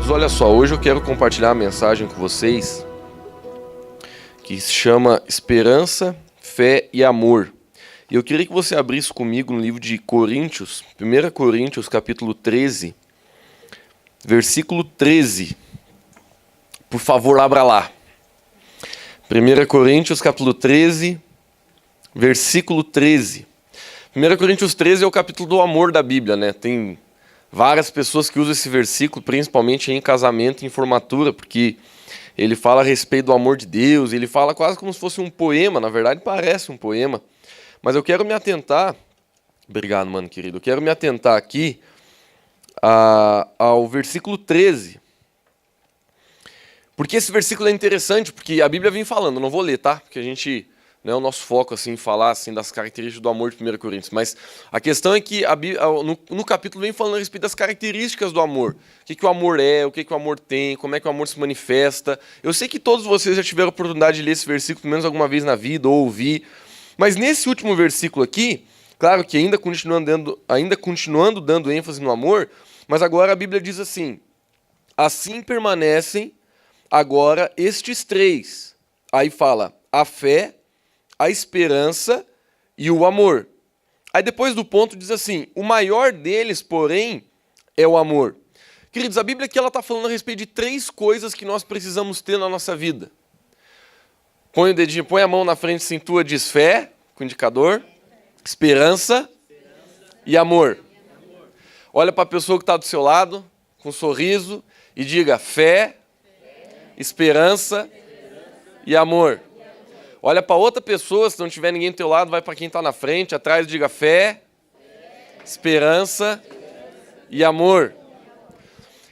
queridos, olha só, hoje eu quero compartilhar uma mensagem com vocês que se chama Esperança, Fé e Amor. E eu queria que você abrisse comigo no livro de Coríntios, 1 Coríntios, capítulo 13, versículo 13. Por favor, abra lá. 1 Coríntios, capítulo 13, versículo 13. 1 Coríntios 13 é o capítulo do amor da Bíblia, né? Tem várias pessoas que usam esse versículo, principalmente em casamento e em formatura, porque ele fala a respeito do amor de Deus, ele fala quase como se fosse um poema, na verdade parece um poema. Mas eu quero me atentar, obrigado, mano querido, eu quero me atentar aqui ao versículo 13. Porque esse versículo é interessante, porque a Bíblia vem falando, não vou ler, tá? Porque a gente, não é o nosso foco, assim, falar assim, das características do amor de 1 Coríntios. Mas a questão é que no capítulo vem falando a respeito das características do amor. O que o amor é, o que o amor tem, como é que o amor se manifesta. Eu sei que todos vocês já tiveram a oportunidade de ler esse versículo, pelo menos alguma vez na vida, ou ouvir. Mas nesse último versículo aqui, claro que ainda continuando dando ênfase no amor, mas agora a Bíblia diz assim: assim permanecem agora estes três. Aí fala a fé, a esperança e o amor. Aí depois do ponto diz assim: o maior deles, porém, é o amor. Queridos, a Bíblia aqui está falando a respeito de três coisas que nós precisamos ter na nossa vida. Põe o dedinho, põe a mão na frente, cintura, diz fé, com o indicador, esperança e amor. Olha para a pessoa que está do seu lado, com um sorriso, e diga fé, esperança e amor. Olha para outra pessoa, se não tiver ninguém do teu lado, vai para quem está na frente, atrás, diga fé, esperança e amor.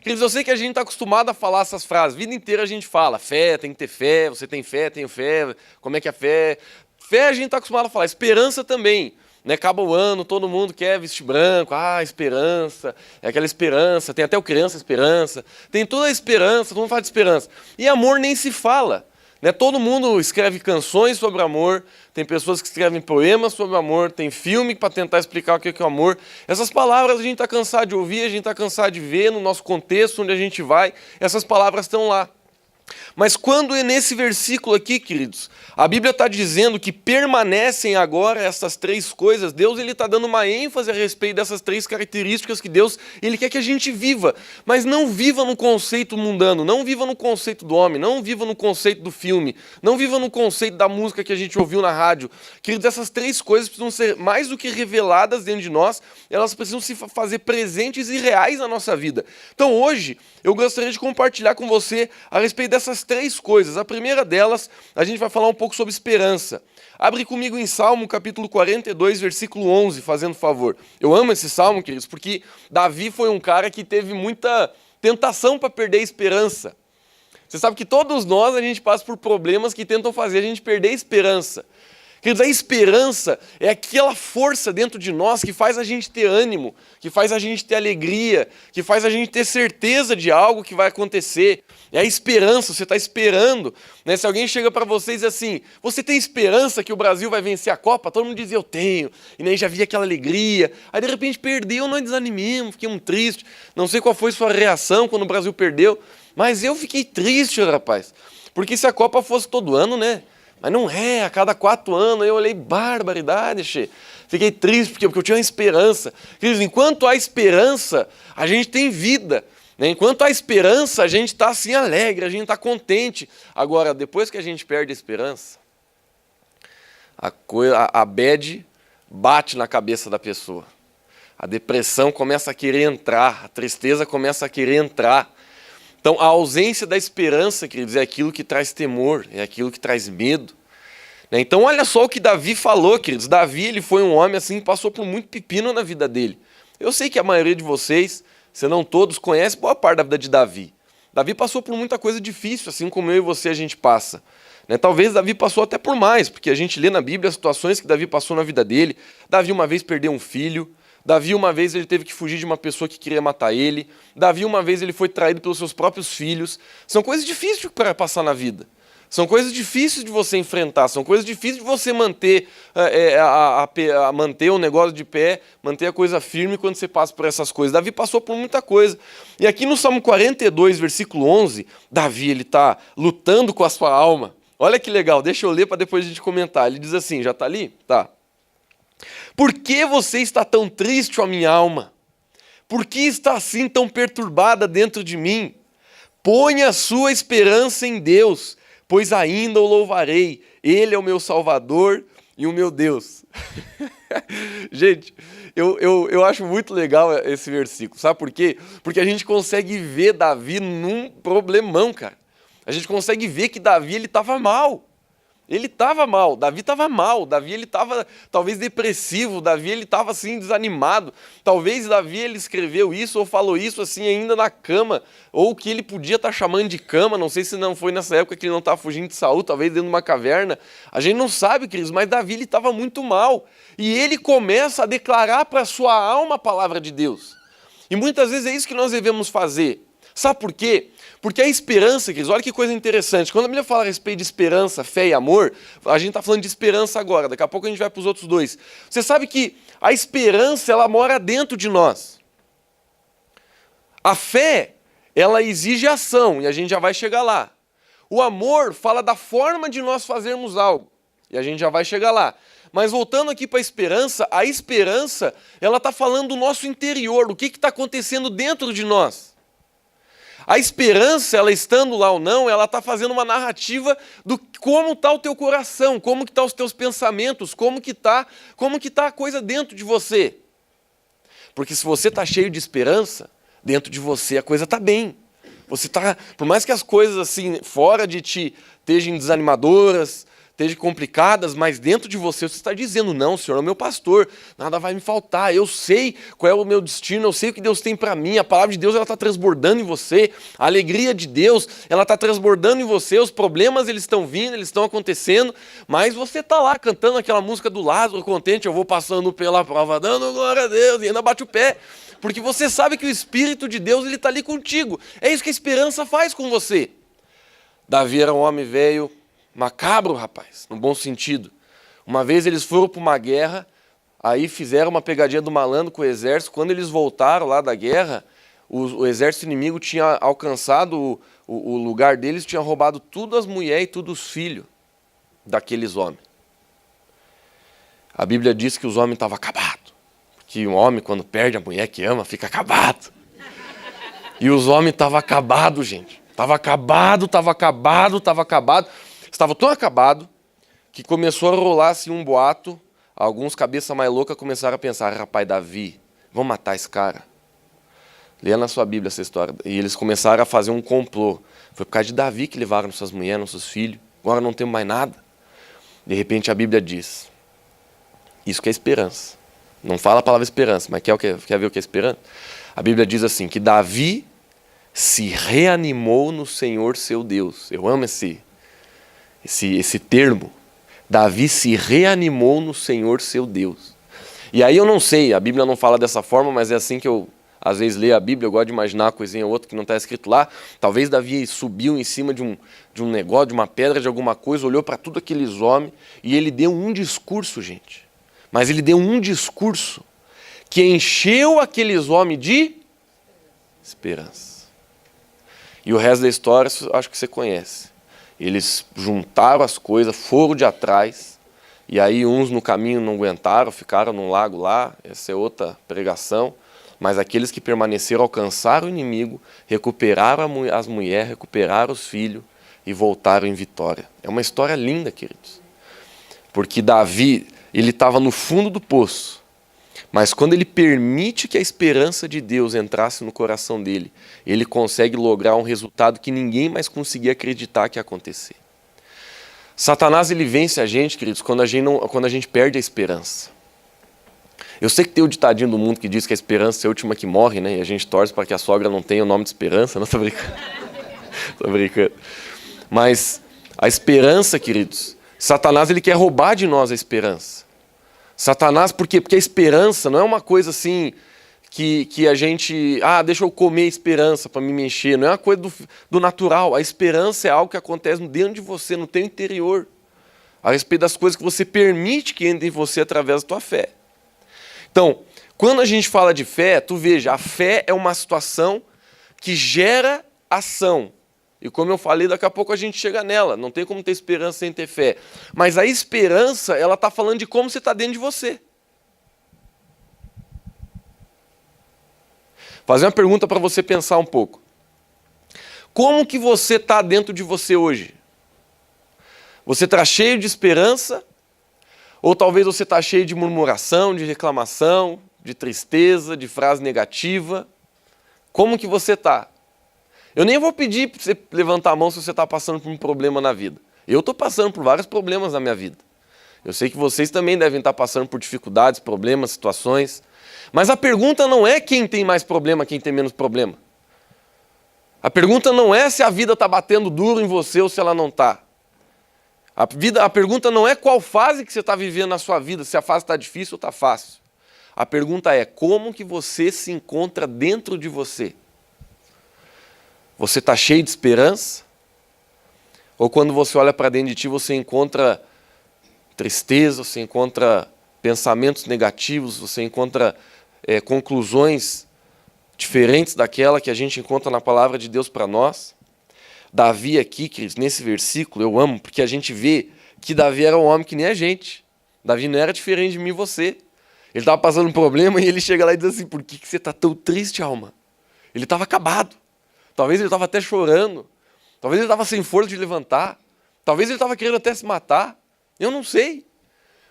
Queridos, eu sei que a gente está acostumado a falar essas frases, a vida inteira a gente fala, fé, tem que ter fé, você tem fé, tenho fé, como é que é fé? Fé a gente está acostumado a falar, esperança também. Né, acaba o ano, todo mundo quer vestir branco, esperança, é aquela esperança, tem até o criança esperança, tem toda a esperança, todo mundo fala de esperança. E amor nem se fala. Né? Todo mundo escreve canções sobre amor, tem pessoas que escrevem poemas sobre amor, tem filme para tentar explicar o que é o amor. Essas palavras a gente está cansado de ouvir, a gente está cansado de ver no nosso contexto, onde a gente vai, essas palavras estão lá. Mas quando é nesse versículo aqui, queridos, a Bíblia está dizendo que permanecem agora essas três coisas, Deus está dando uma ênfase a respeito dessas três características que Deus ele quer que a gente viva, mas não viva no conceito mundano, não viva no conceito do homem, não viva no conceito do filme, não viva no conceito da música que a gente ouviu na rádio. Queridos, essas três coisas precisam ser mais do que reveladas dentro de nós, elas precisam se fazer presentes e reais na nossa vida. Então hoje, eu gostaria de compartilhar com você a respeito dessas três coisas. A primeira delas, a gente vai falar um pouco sobre esperança. Abre comigo em Salmo, capítulo 42, versículo 11, fazendo favor. Eu amo esse salmo, queridos, porque Davi foi um cara que teve muita tentação para perder a esperança. Você sabe que todos nós, a gente passa por problemas que tentam fazer a gente perder a esperança. Queridos, a esperança é aquela força dentro de nós que faz a gente ter ânimo, que faz a gente ter alegria, que faz a gente ter certeza de algo que vai acontecer. É a esperança, você está esperando. Né? Se alguém chega para você e diz assim, você tem esperança que o Brasil vai vencer a Copa? Todo mundo diz, eu tenho. E nem já vi aquela alegria. Aí de repente perdeu, nós desanimamos, fiquemos tristes. Não sei qual foi sua reação quando o Brasil perdeu, mas eu fiquei triste, rapaz. Porque se a Copa fosse todo ano, né? Mas não é, a cada 4 anos eu olhei, barbaridade, che. Fiquei triste porque eu tinha uma esperança. Queridos, enquanto há esperança, a gente tem vida. Né? Enquanto há esperança, a gente está assim alegre, a gente está contente. Agora, depois que a gente perde a esperança, a bad bate na cabeça da pessoa. A depressão começa a querer entrar, a tristeza começa a querer entrar. Então, a ausência da esperança, queridos, é aquilo que traz temor, é aquilo que traz medo. Então, olha só o que Davi falou, queridos. Davi, ele foi um homem assim, que passou por muito pepino na vida dele. Eu sei que a maioria de vocês, se não todos, conhece boa parte da vida de Davi. Davi passou por muita coisa difícil, assim como eu e você a gente passa. Talvez Davi passou até por mais, porque a gente lê na Bíblia as situações que Davi passou na vida dele. Davi uma vez perdeu um filho. Davi uma vez ele teve que fugir de uma pessoa que queria matar ele. Davi uma vez ele foi traído pelos seus próprios filhos. São coisas difíceis para passar na vida. São coisas difíceis de você enfrentar, são coisas difíceis de você manter, manter o negócio de pé, manter a coisa firme quando você passa por essas coisas. Davi passou por muita coisa. E aqui no Salmo 42, versículo 11, Davi está lutando com a sua alma. Olha que legal, deixa eu ler para depois a gente comentar. Ele diz assim, já está ali? Tá. Por que você está tão triste, ó minha alma? Por que está assim tão perturbada dentro de mim? Ponha a sua esperança em Deus, pois ainda o louvarei. Ele é o meu Salvador e o meu Deus. Gente, eu acho muito legal esse versículo. Sabe por quê? Porque a gente consegue ver Davi num problemão, cara. A gente consegue ver que Davi estava mal. Ele estava mal, Davi estava mal, Davi ele estava talvez depressivo, Davi ele estava assim desanimado, talvez Davi ele escreveu isso ou falou isso assim ainda na cama, ou que ele podia estar chamando de cama, não sei se não foi nessa época que ele não estava fugindo de Saul, talvez dentro de uma caverna, a gente não sabe, queridos, mas Davi ele estava muito mal, e ele começa a declarar para a sua alma a palavra de Deus, e muitas vezes é isso que nós devemos fazer. Sabe por quê? Porque a esperança, queridos, olha que coisa interessante. Quando a Bíblia fala a respeito de esperança, fé e amor, a gente está falando de esperança agora. Daqui a pouco a gente vai para os outros dois. Você sabe que a esperança, ela mora dentro de nós. A fé, ela exige ação, e a gente já vai chegar lá. O amor fala da forma de nós fazermos algo, e a gente já vai chegar lá. Mas voltando aqui para a esperança, ela está falando do nosso interior, o que está acontecendo dentro de nós. A esperança, ela estando lá ou não, ela está fazendo uma narrativa do como está o teu coração, como que estão os teus pensamentos, como que tá a coisa dentro de você. Porque se você está cheio de esperança, dentro de você a coisa está bem. Você tá, por mais que as coisas assim fora de ti estejam desanimadoras, estejam complicadas, mas dentro de você está dizendo, não, o Senhor é o meu pastor, nada vai me faltar, eu sei qual é o meu destino, eu sei o que Deus tem para mim, a palavra de Deus está transbordando em você, a alegria de Deus ela está transbordando em você, os problemas eles estão vindo, eles estão acontecendo, mas você está lá cantando aquela música do Lázaro, contente, eu vou passando pela prova, dando glória a Deus, e ainda bate o pé, porque você sabe que o Espírito de Deus ele está ali contigo, é isso que a esperança faz com você. Davi era um homem velho, macabro, rapaz, no bom sentido. Uma vez eles foram para uma guerra, aí fizeram uma pegadinha do malandro com o exército. Quando eles voltaram lá da guerra, o exército inimigo tinha alcançado o lugar deles, tinha roubado tudo as mulheres e tudo os filhos daqueles homens. A Bíblia diz que os homens estavam acabados. Que um homem, quando perde a mulher que ama, fica acabado. E os homens estavam acabados, gente. Estava acabado. Estava tão acabado que começou a rolar assim um boato. Alguns cabeça mais louca começaram a pensar, rapaz, Davi, vamos matar esse cara. Leia na sua Bíblia essa história. E eles começaram a fazer um complô. Foi por causa de Davi que levaram nossas mulheres, nossos filhos. Agora não temos mais nada. De repente a Bíblia diz, isso que é esperança. Não fala a palavra esperança, mas quer ver o que é esperança? A Bíblia diz assim, que Davi se reanimou no Senhor seu Deus. Eu amo esse termo. Davi se reanimou no Senhor seu Deus. E aí eu não sei, a Bíblia não fala dessa forma, mas é assim que eu às vezes leio a Bíblia, eu gosto de imaginar uma coisinha ou outra que não está escrito lá. Talvez Davi subiu em cima de um negócio, de uma pedra, de alguma coisa, olhou para todos aqueles homens e ele deu um discurso, gente. Mas ele deu um discurso que encheu aqueles homens de esperança. E o resto da história, acho que você conhece. Eles juntaram as coisas, foram de atrás, e aí uns no caminho não aguentaram, ficaram num lago lá, essa é outra pregação, mas aqueles que permaneceram alcançaram o inimigo, recuperaram as mulheres, recuperaram os filhos e voltaram em vitória. É uma história linda, queridos. Porque Davi, ele estava no fundo do poço, mas quando ele permite que a esperança de Deus entrasse no coração dele, ele consegue lograr um resultado que ninguém mais conseguia acreditar que ia acontecer. Satanás, ele vence a gente, queridos, quando a gente perde a esperança. Eu sei que tem o ditadinho do mundo que diz que a esperança é a última que morre, né? E a gente torce para que a sogra não tenha o nome de esperança. Não, tô brincando. Tô brincando. Mas a esperança, queridos, Satanás, ele quer roubar de nós a esperança. Satanás, por quê? Porque a esperança não é uma coisa assim que a gente, deixa eu comer esperança para me mexer. Não é uma coisa do natural. A esperança é algo que acontece dentro de você, no teu interior. A respeito das coisas que você permite que entrem em você através da tua fé. Então, quando a gente fala de fé, tu veja, a fé é uma situação que gera ação. E como eu falei, daqui a pouco a gente chega nela. Não tem como ter esperança sem ter fé. Mas a esperança, ela está falando de como você está dentro de você. Fazer uma pergunta para você pensar um pouco. Como que você está dentro de você hoje? Você está cheio de esperança? Ou talvez você está cheio de murmuração, de reclamação, de tristeza, de frase negativa? Como que você está? Eu nem vou pedir para você levantar a mão se você está passando por um problema na vida. Eu estou passando por vários problemas na minha vida. Eu sei que vocês também devem estar passando por dificuldades, problemas, situações. Mas a pergunta não é quem tem mais problema, quem tem menos problema. A pergunta não é se a vida está batendo duro em você ou se ela não está. A pergunta não é qual fase que você está vivendo na sua vida, se a fase está difícil ou está fácil. A pergunta é como que você se encontra dentro de você. Você está cheio de esperança? Ou quando você olha para dentro de ti, você encontra tristeza, você encontra pensamentos negativos, você encontra conclusões diferentes daquela que a gente encontra na palavra de Deus para nós? Davi aqui, queridos, nesse versículo, eu amo, porque a gente vê que Davi era um homem que nem a gente. Davi não era diferente de mim e você. Ele estava passando um problema e ele chega lá e diz assim, por que você está tão triste, alma? Ele estava acabado. Talvez ele estava até chorando. Talvez ele estava sem força de levantar. Talvez ele estava querendo até se matar. Eu não sei.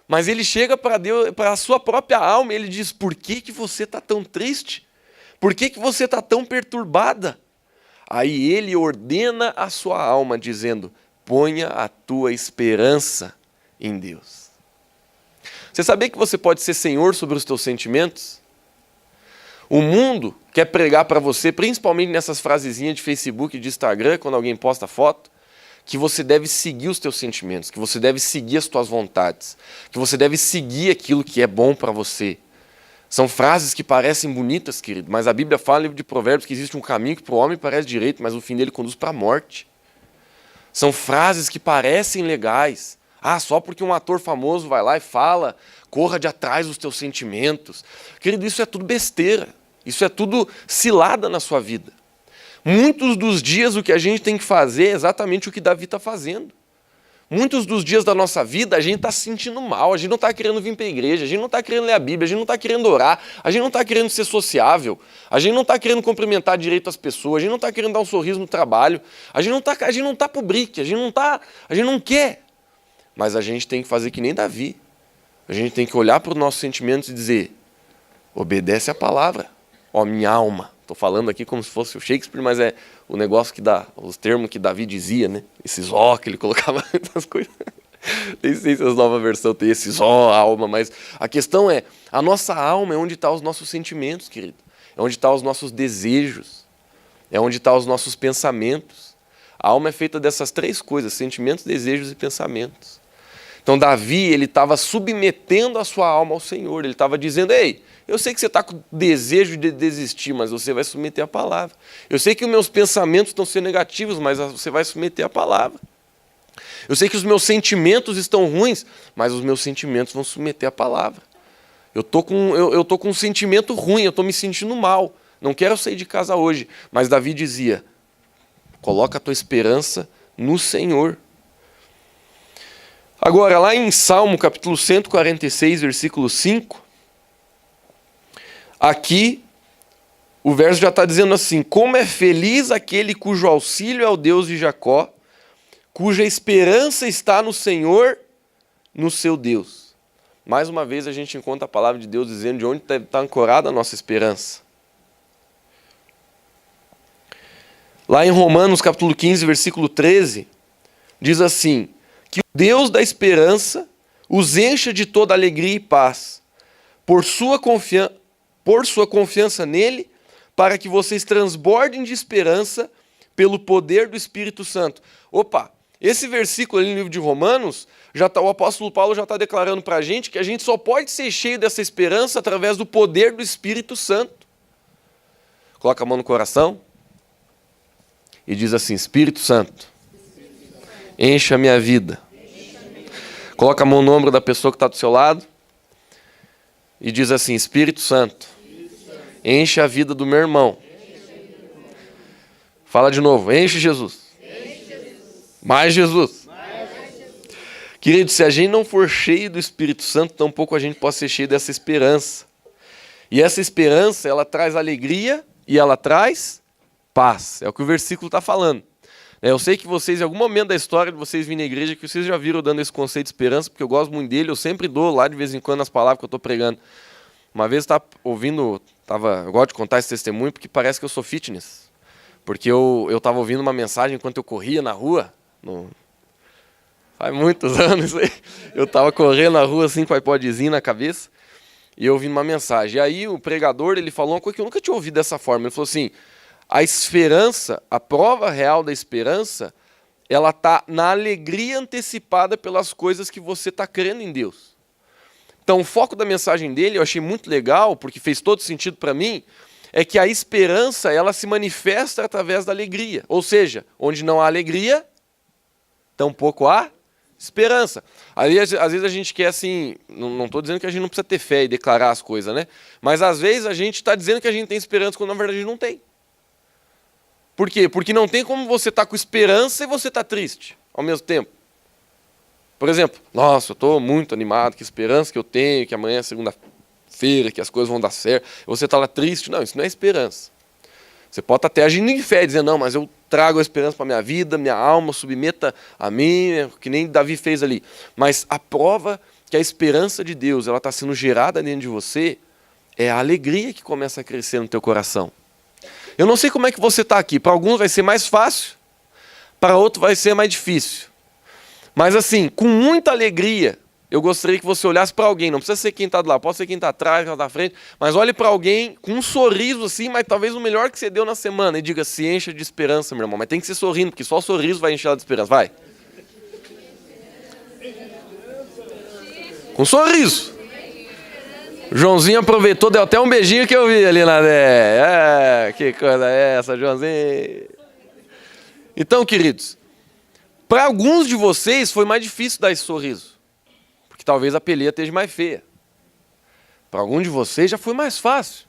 Mas ele chega para Deus, para a sua própria alma, e ele diz, por que você está tão triste? Por que você está tão perturbada? Aí ele ordena a sua alma, dizendo, ponha a tua esperança em Deus. Você sabia que você pode ser senhor sobre os teus sentimentos? O mundo quer pregar para você, principalmente nessas frasezinhas de Facebook e de Instagram, quando alguém posta foto, que você deve seguir os teus sentimentos, que você deve seguir as tuas vontades, que você deve seguir aquilo que é bom para você. São frases que parecem bonitas, querido, mas a Bíblia fala no livro de Provérbios que existe um caminho que para o homem parece direito, mas o fim dele conduz para a morte. São frases que parecem legais. Só porque um ator famoso vai lá e fala, corra de atrás dos teus sentimentos. Querido, isso é tudo besteira. Isso é tudo cilada na sua vida. Muitos dos dias o que a gente tem que fazer é exatamente o que Davi está fazendo. Muitos dos dias da nossa vida a gente está se sentindo mal, a gente não está querendo vir para a igreja, a gente não está querendo ler a Bíblia, a gente não está querendo orar, a gente não está querendo ser sociável, a gente não está querendo cumprimentar direito as pessoas, a gente não está querendo dar um sorriso no trabalho, a gente não está pro brique, a gente não quer. Mas a gente tem que fazer que nem Davi. A gente tem que olhar para os nossos sentimentos e dizer, obedece a palavra, ó minha alma. Estou falando aqui como se fosse o Shakespeare, mas é o negócio que dá, os termos que Davi dizia, né? Esses ó que ele colocava essas coisas. Nem sei se as novas versões têm esses ó, alma, mas a questão é, a nossa alma é onde estão os nossos sentimentos, querido. É onde estão os nossos desejos. É onde estão os nossos pensamentos. A alma é feita dessas três coisas, sentimentos, desejos e pensamentos. Então Davi, ele estava submetendo a sua alma ao Senhor. Ele estava dizendo, ei, eu sei que você está com desejo de desistir, mas você vai submeter a palavra. Eu sei que os meus pensamentos estão sendo negativos, mas você vai submeter a palavra. Eu sei que os meus sentimentos estão ruins, mas os meus sentimentos vão submeter a palavra. Eu tô com um sentimento ruim, eu estou me sentindo mal. Não quero sair de casa hoje. Mas Davi dizia, coloca a tua esperança no Senhor. Agora, lá em Salmo, capítulo 146, versículo 5, aqui o verso já está dizendo assim, como é feliz aquele cujo auxílio é o Deus de Jacó, cuja esperança está no Senhor, no seu Deus. Mais uma vez a gente encontra a palavra de Deus dizendo de onde está ancorada a nossa esperança. Lá em Romanos, capítulo 15, versículo 13, diz assim, que o Deus da esperança os encha de toda alegria e paz, por sua confiança nele, para que vocês transbordem de esperança pelo poder do Espírito Santo. Opa, esse versículo ali no livro de Romanos, o apóstolo Paulo já está declarando para a gente que a gente só pode ser cheio dessa esperança através do poder do Espírito Santo. Coloca a mão no coração e diz assim: Espírito Santo, enche a minha vida. Coloca a mão no ombro da pessoa que está do seu lado e diz assim: Espírito Santo, enche a vida do meu irmão. Fala de novo: enche Jesus. Mais Jesus. Querido, se a gente não for cheio do Espírito Santo, tampouco a gente pode ser cheio dessa esperança. E essa esperança, ela traz alegria e ela traz paz. É o que o versículo está falando. Eu sei que vocês, em algum momento da história de vocês virem na igreja, que vocês já viram eu dando esse conceito de esperança, porque eu gosto muito dele, eu sempre dou lá de vez em quando as palavras que eu estou pregando. Uma vez eu estava ouvindo, eu gosto de contar esse testemunho, porque parece que eu sou fitness. Porque eu estava ouvindo uma mensagem enquanto eu corria na rua, faz muitos anos aí, eu estava correndo na rua assim com o iPodzinho na cabeça, e eu ouvindo uma mensagem. E aí o pregador, ele falou uma coisa que eu nunca tinha ouvido dessa forma, ele falou assim: a esperança, a prova real da esperança, ela está na alegria antecipada pelas coisas que você está crendo em Deus. Então o foco da mensagem dele, eu achei muito legal, porque fez todo sentido para mim, é que a esperança, ela se manifesta através da alegria. Ou seja, onde não há alegria, tampouco há esperança. Às vezes a gente quer assim, não estou dizendo que a gente não precisa ter fé e declarar as coisas, né? Mas às vezes a gente está dizendo que a gente tem esperança quando na verdade a gente não tem. Por quê? Porque não tem como você estar com esperança e você estar triste ao mesmo tempo. Por exemplo, nossa, eu estou muito animado, que esperança que eu tenho, que amanhã é segunda-feira, que as coisas vão dar certo. Você está lá triste. Não, isso não é esperança. Você pode estar até agindo em fé, dizendo: não, mas eu trago a esperança para a minha vida, minha alma, submeta a mim, que nem Davi fez ali. Mas a prova que a esperança de Deus ela está sendo gerada dentro de você é a alegria que começa a crescer no teu coração. Eu não sei como é que você está aqui. Para alguns vai ser mais fácil, para outros vai ser mais difícil. Mas assim, com muita alegria, eu gostaria que você olhasse para alguém. Não precisa ser quem está do lado, pode ser quem está atrás, quem está na frente. Mas olhe para alguém com um sorriso assim, mas talvez o melhor que você deu na semana. E diga: se encha de esperança, meu irmão. Mas tem que ser sorrindo, porque só o sorriso vai encher ela de esperança. Vai. Com sorriso. Joãozinho aproveitou, deu até um beijinho que eu vi ali na Dé. Que coisa é essa, Joãozinho? Então, queridos, para alguns de vocês foi mais difícil dar esse sorriso, porque talvez a peleia esteja mais feia. Para alguns de vocês já foi mais fácil,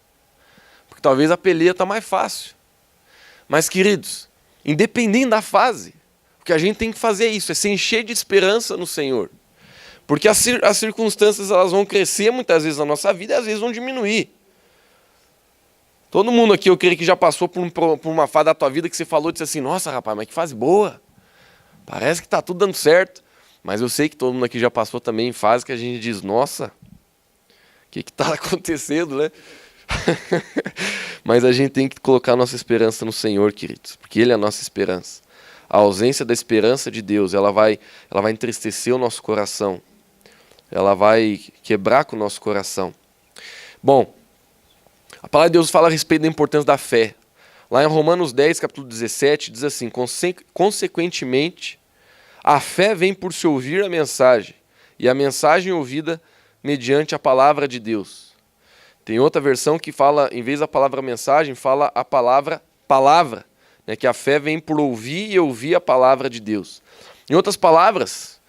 porque talvez a peleia está mais fácil. Mas, queridos, independente da fase, o que a gente tem que fazer é isso, é se encher de esperança no Senhor. Porque as circunstâncias elas vão crescer muitas vezes na nossa vida e às vezes vão diminuir. Todo mundo aqui, eu creio que já passou por uma fase da tua vida que você falou e disse assim: nossa, rapaz, mas que fase boa. Parece que está tudo dando certo. Mas eu sei que todo mundo aqui já passou também em fase que a gente diz: nossa, o que está acontecendo, né? Mas a gente tem que colocar a nossa esperança no Senhor, queridos, porque Ele é a nossa esperança. A ausência da esperança de Deus, ela vai entristecer o nosso coração. Ela vai quebrar com o nosso coração. Bom, a palavra de Deus fala a respeito da importância da fé. Lá em Romanos 10, capítulo 17, diz assim: consequentemente, a fé vem por se ouvir a mensagem, e a mensagem ouvida mediante a palavra de Deus. Tem outra versão que fala, em vez da palavra mensagem, fala a palavra, né, que a fé vem por ouvir e ouvir a palavra de Deus. Em outras palavras,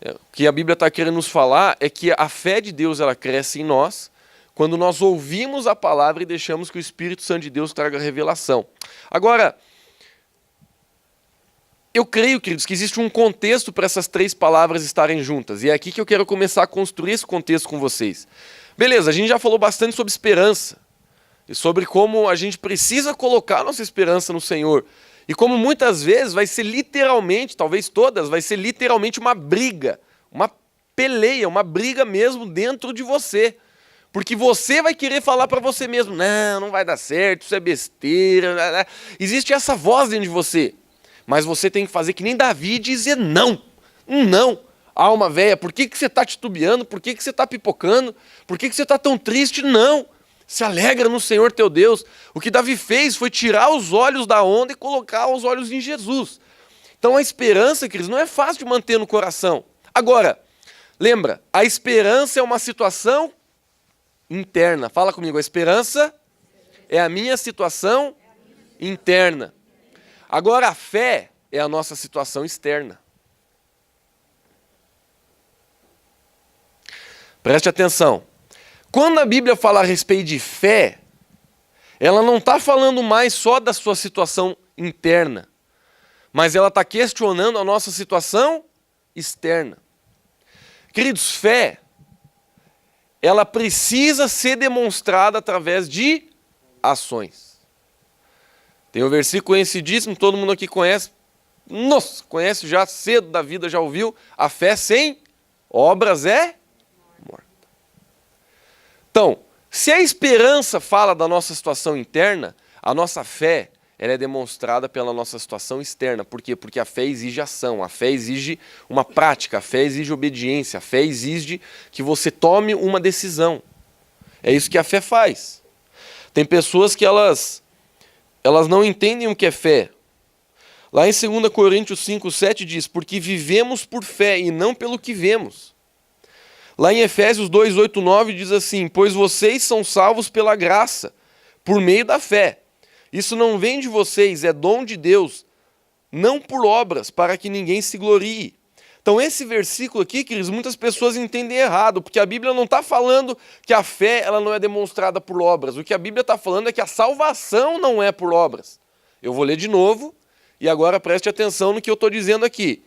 o que a Bíblia está querendo nos falar é que a fé de Deus ela cresce em nós quando nós ouvimos a palavra e deixamos que o Espírito Santo de Deus traga revelação. Agora, eu creio, queridos, que existe um contexto para essas três palavras estarem juntas. E é aqui que eu quero começar a construir esse contexto com vocês. Beleza, a gente já falou bastante sobre esperança. E sobre como a gente precisa colocar nossa esperança no Senhor. E como muitas vezes vai ser literalmente, talvez todas, vai ser literalmente uma briga, uma peleia, uma briga mesmo dentro de você. Porque você vai querer falar para você mesmo: não vai dar certo, isso é besteira. Existe essa voz dentro de você. Mas você tem que fazer que nem Davi e dizer não. Não. Alma velha, por que você está titubeando? Por que você está pipocando? Por que você está tão triste? Não. Se alegra no Senhor teu Deus. O que Davi fez foi tirar os olhos da onda e colocar os olhos em Jesus. Então a esperança, queridos, não é fácil de manter no coração. Agora, lembra, a esperança é uma situação interna. Fala comigo, a esperança é a minha situação interna. Agora a fé é a nossa situação externa. Preste atenção. Quando a Bíblia fala a respeito de fé, ela não está falando mais só da sua situação interna, mas ela está questionando a nossa situação externa. Queridos, fé, ela precisa ser demonstrada através de ações. Tem um versículo conhecidíssimo, todo mundo aqui conhece. Nossa, conhece já cedo da vida, já ouviu. A fé sem obras é morta. Então, se a esperança fala da nossa situação interna, a nossa fé ela é demonstrada pela nossa situação externa. Por quê? Porque a fé exige ação, a fé exige uma prática, a fé exige obediência, a fé exige que você tome uma decisão. É isso que a fé faz. Tem pessoas que elas não entendem o que é fé. Lá em 2 Coríntios 5:7 diz, porque vivemos por fé e não pelo que vemos. Lá em Efésios 2:8-9 diz assim, pois vocês são salvos pela graça, por meio da fé. Isso não vem de vocês, é dom de Deus, não por obras, para que ninguém se glorie. Então esse versículo aqui, queridos, muitas pessoas entendem errado, porque a Bíblia não está falando que a fé ela não é demonstrada por obras. O que a Bíblia está falando é que a salvação não é por obras. Eu vou ler de novo, e agora preste atenção no que eu estou dizendo aqui.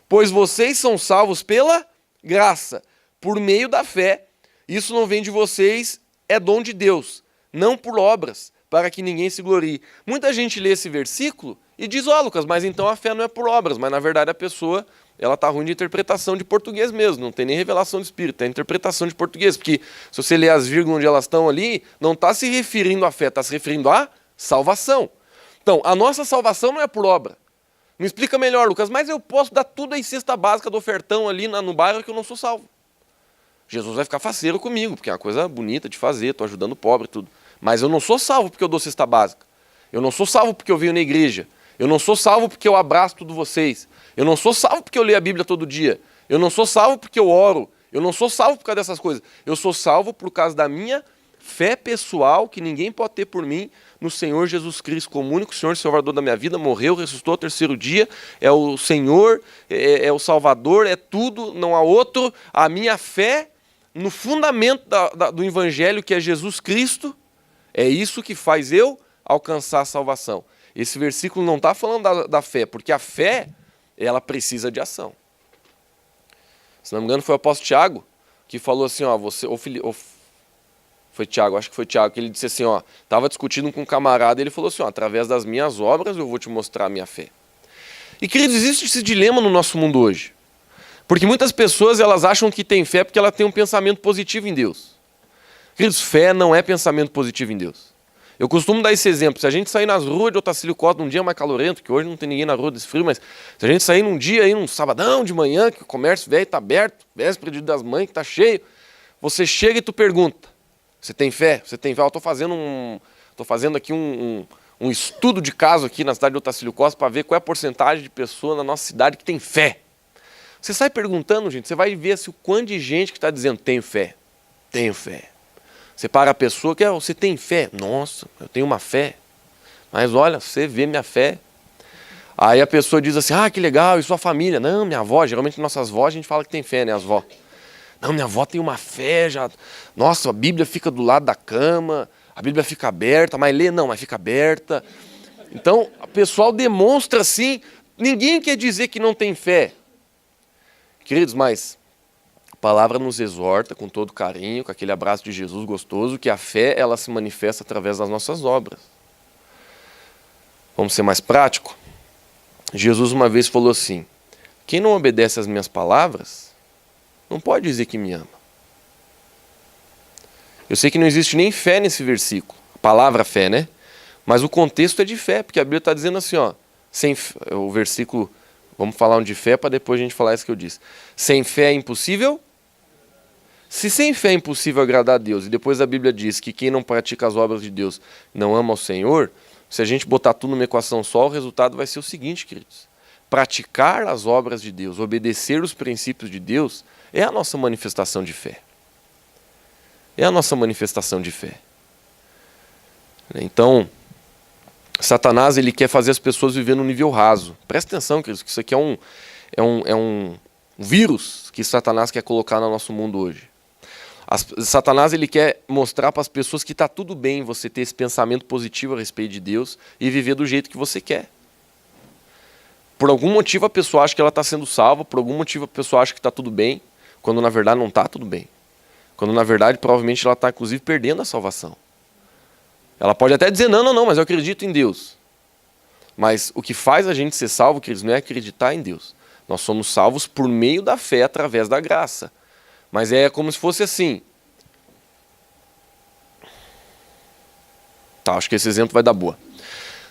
Pois vocês são salvos pela graça, por meio da fé. Isso não vem de vocês, é dom de Deus, não por obras, para que ninguém se glorie. Muita gente lê esse versículo e diz, Lucas, mas então a fé não é por obras. Mas na verdade a pessoa ela está ruim de interpretação de português mesmo, não tem nem revelação do Espírito, é interpretação de português, porque se você ler as vírgulas onde elas estão ali, não está se referindo à fé, está se referindo à salvação. Então, a nossa salvação não é por obra. Me explica melhor, Lucas, mas eu posso dar tudo em cesta básica do ofertão ali no bairro que eu não sou salvo. Jesus vai ficar faceiro comigo, porque é uma coisa bonita de fazer, estou ajudando o pobre e tudo. Mas eu não sou salvo porque eu dou cesta básica. Eu não sou salvo porque eu venho na igreja. Eu não sou salvo porque eu abraço todos vocês. Eu não sou salvo porque eu leio a Bíblia todo dia. Eu não sou salvo porque eu oro. Eu não sou salvo por causa dessas coisas. Eu sou salvo por causa da minha fé pessoal, que ninguém pode ter por mim, no Senhor Jesus Cristo, como único Senhor e Salvador da minha vida, morreu, ressuscitou ao terceiro dia, é o Senhor, é o Salvador, é tudo, não há outro. A minha fé no fundamento do Evangelho, que é Jesus Cristo, é isso que faz eu alcançar a salvação. Esse versículo não está falando da fé, porque a fé, ela precisa de ação. Se não me engano, foi o apóstolo Tiago que falou assim, foi Tiago, acho que foi Tiago, que ele disse assim, estava discutindo com um camarada, e ele falou assim, através das minhas obras eu vou te mostrar a minha fé. E, queridos, existe esse dilema no nosso mundo hoje. Porque muitas pessoas, elas acham que tem fé porque ela tem um pensamento positivo em Deus. Queridos, fé não é pensamento positivo em Deus. Eu costumo dar esse exemplo. Se a gente sair nas ruas de Otacílio Costa num dia mais calorento, que hoje não tem ninguém na rua desse frio, mas se a gente sair num dia aí, num sabadão de manhã, que o comércio velho está aberto, véspera de Dia das Mães, que está cheio, você chega e tu pergunta, você tem fé? Você tem fé? Eu estou fazendo aqui um estudo de caso aqui na cidade de Otacílio Costa para ver qual é a porcentagem de pessoas na nossa cidade que tem fé. Você sai perguntando, gente, você vai ver o quanto de gente que está dizendo, tenho fé, tenho fé. Você para a pessoa, você tem fé? Nossa, eu tenho uma fé. Mas olha, você vê minha fé. Aí a pessoa diz assim, que legal, e sua família? Não, minha avó, geralmente nossas avós a gente fala que tem fé, né, as vó. Não, minha avó tem uma fé, já. Nossa, a Bíblia fica do lado da cama, a Bíblia fica aberta, mas lê não, mas fica aberta. Então, o pessoal demonstra assim, ninguém quer dizer que não tem fé. Queridos, mas a palavra nos exorta com todo carinho, com aquele abraço de Jesus gostoso, que a fé ela se manifesta através das nossas obras. Vamos ser mais prático? Jesus uma vez falou assim, quem não obedece às minhas palavras, não pode dizer que me ama. Eu sei que não existe nem fé nesse versículo, a palavra fé, né? Mas o contexto é de fé, porque a Bíblia está dizendo assim, o versículo... Vamos falar um de fé para depois a gente falar isso que eu disse. Sem fé é impossível? Se sem fé é impossível agradar a Deus, e depois a Bíblia diz que quem não pratica as obras de Deus não ama ao Senhor, se a gente botar tudo numa equação só, o resultado vai ser o seguinte, queridos. Praticar as obras de Deus, obedecer os princípios de Deus, é a nossa manifestação de fé. É a nossa manifestação de fé. Então, Satanás ele quer fazer as pessoas viver no nível raso. Presta atenção, queridos, que isso aqui é um vírus que Satanás quer colocar no nosso mundo hoje. Satanás ele quer mostrar para as pessoas que está tudo bem você ter esse pensamento positivo a respeito de Deus e viver do jeito que você quer. Por algum motivo a pessoa acha que ela está sendo salva, por algum motivo a pessoa acha que está tudo bem, quando na verdade não está tudo bem. Quando na verdade provavelmente ela está inclusive perdendo a salvação. Ela pode até dizer, não, mas eu acredito em Deus. Mas o que faz a gente ser salvo, queridos, não é acreditar em Deus. Nós somos salvos por meio da fé, através da graça. Mas é como se fosse assim. Tá, acho que esse exemplo vai dar boa.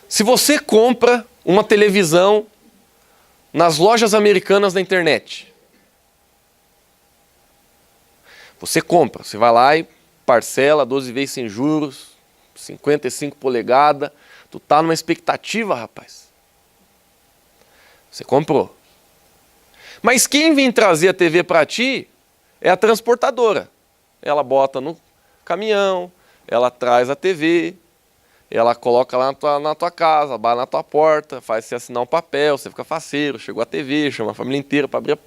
Se você compra uma televisão nas lojas americanas da internet, você compra, você vai lá e parcela 12 vezes sem juros, 55 polegadas, tu tá numa expectativa, rapaz. Você comprou. Mas quem vem trazer a TV para ti é a transportadora. Ela bota no caminhão, ela traz a TV, ela coloca lá na tua casa, bate na tua porta, faz você assinar um papel, você fica faceiro, chegou a TV, chama a família inteira para abrir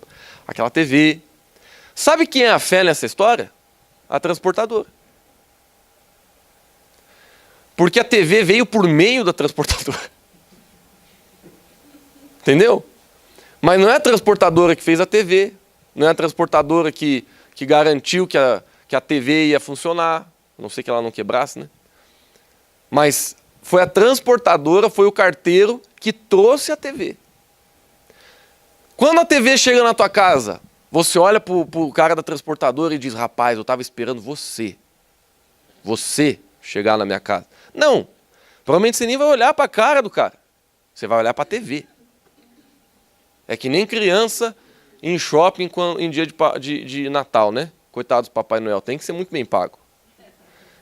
aquela TV. Sabe quem é a fé nessa história? A transportadora. Porque a TV veio por meio da transportadora. Entendeu? Mas não é a transportadora que fez a TV, não é a transportadora que garantiu que a TV ia funcionar, a não sei que ela não quebrasse, né? Mas foi a transportadora, foi o carteiro que trouxe a TV. Quando a TV chega na tua casa, você olha pro cara da transportadora e diz, rapaz, eu estava esperando você chegar na minha casa. Não, provavelmente você nem vai olhar para a cara do cara, você vai olhar para a TV. É que nem criança em shopping em dia de Natal, né? Coitados do Papai Noel, tem que ser muito bem pago.